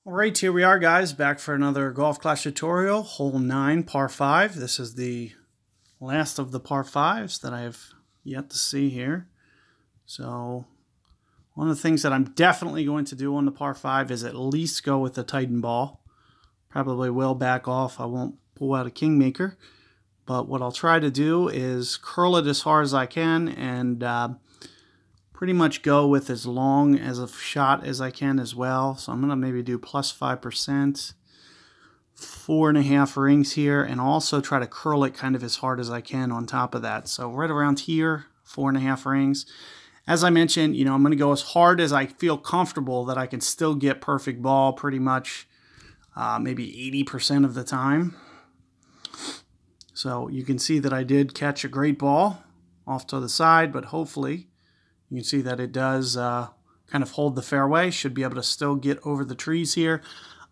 Alright, here we are guys, back for another Golf Clash tutorial, hole 9, par 5. This is the last of the par 5s that I have yet to see here. So, one of the things that I'm definitely going to do on the par 5 is at least go with the Titan ball. Probably will back off, I won't pull out a Kingmaker. But what I'll try to do is curl it as far as I can and pretty much go with as long as a shot as I can as well. So I'm going to maybe do plus 5%, 4.5 rings here, and also try to curl it kind of as hard as I can on top of that. So right around here, 4.5 rings. As I mentioned, you know, I'm going to go as hard as I feel comfortable that I can still get perfect ball pretty much maybe 80% of the time. So you can see that I did catch a great ball off to the side, but hopefully you can see that it does kind of hold the fairway. Should be able to still get over the trees here.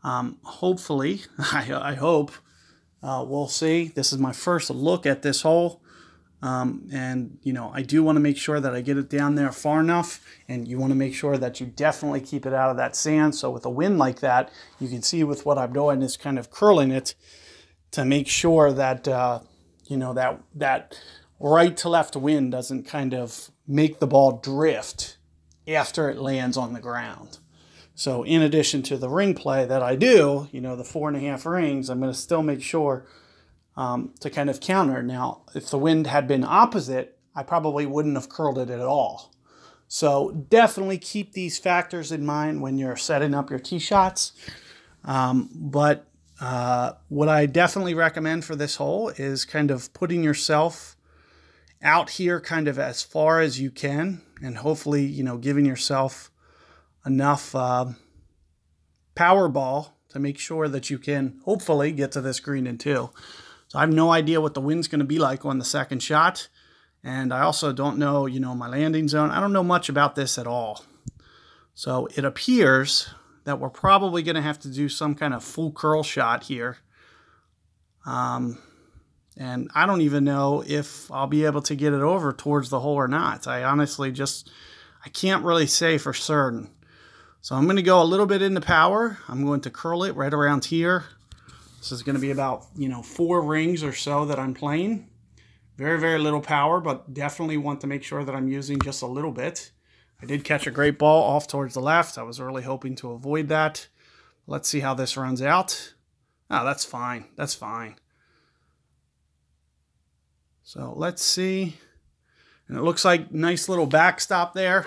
Hopefully, I hope. We'll see. This is my first look at this hole. And, you know, I do want to make sure that I get it down there far enough. And you want to make sure that you definitely keep it out of that sand. So with a wind like that, you can see with what I'm doing is kind of curling it to make sure that, you know, that right to left wind doesn't kind of make the ball drift after it lands on the ground. So in addition to the ring play that I do, you know, the 4.5 rings, I'm going to still make sure to kind of counter. Now, if the wind had been opposite, I probably wouldn't have curled it at all. So definitely keep these factors in mind when you're setting up your tee shots. But what I definitely recommend for this hole is kind of putting yourself out here kind of as far as you can, and hopefully, you know, giving yourself enough power ball to make sure that you can hopefully get to this green in 2. So I have no idea what the wind's going to be like on the second shot, and I also don't know, you know, my landing zone. I don't know much about this at all. So it appears that we're probably going to have to do some kind of full curl shot here. And I don't even know if I'll be able to get it over towards the hole or not. I honestly I can't really say for certain. So I'm going to go a little bit into power. I'm going to curl it right around here. This is going to be about, you know, 4 rings or so that I'm playing. Very, very little power, but definitely want to make sure that I'm using just a little bit. I did catch a great ball off towards the left. I was really hoping to avoid that. Let's see how this runs out. Oh, that's fine. That's fine. So let's see. And it looks like nice little backstop there.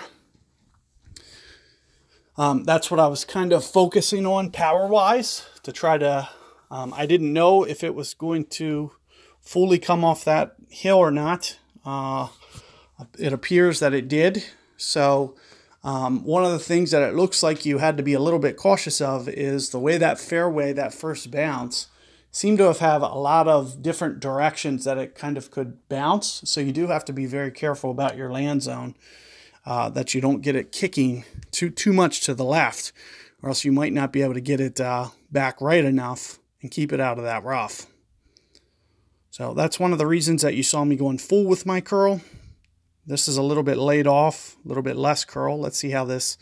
That's what I was kind of focusing on power-wise to try to... I didn't know if it was going to fully come off that hill or not. It appears that it did. So one of the things that it looks like you had to be a little bit cautious of is the way that fairway, that first bounce, seemed to have a lot of different directions that it kind of could bounce. So you do have to be very careful about your land zone, that you don't get it kicking too much to the left, or else you might not be able to get it back right enough and keep it out of that rough. So that's one of the reasons that you saw me going full with my curl. This is a little bit laid off, a little bit less curl. Let's see how this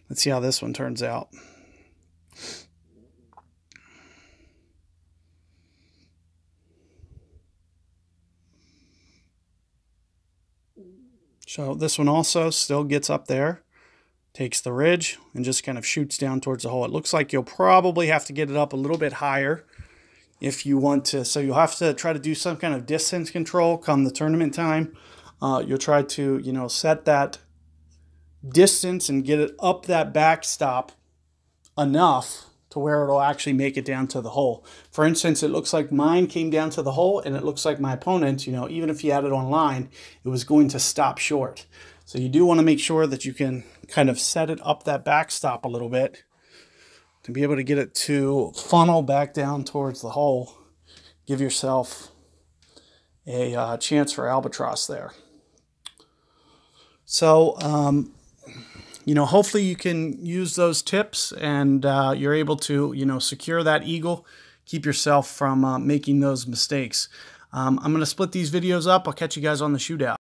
one turns out. So this one also still gets up there, takes the ridge, and just kind of shoots down towards the hole. It looks like you'll probably have to get it up a little bit higher if you want to. So you'll have to try to do some kind of distance control come the tournament time. You'll try to, you know, set that distance and get it up that backstop enough to where it'll actually make it down to the hole. For instance, it looks like mine came down to the hole, and it looks like my opponent, you know, even if he had it on line, it was going to stop short. So you do want to make sure that you can kind of set it up that backstop a little bit to be able to get it to funnel back down towards the hole. Give yourself a chance for albatross there. So, you know, hopefully you can use those tips and you're able to, you know, secure that eagle, keep yourself from making those mistakes. I'm going to split these videos up. I'll catch you guys on the shootout.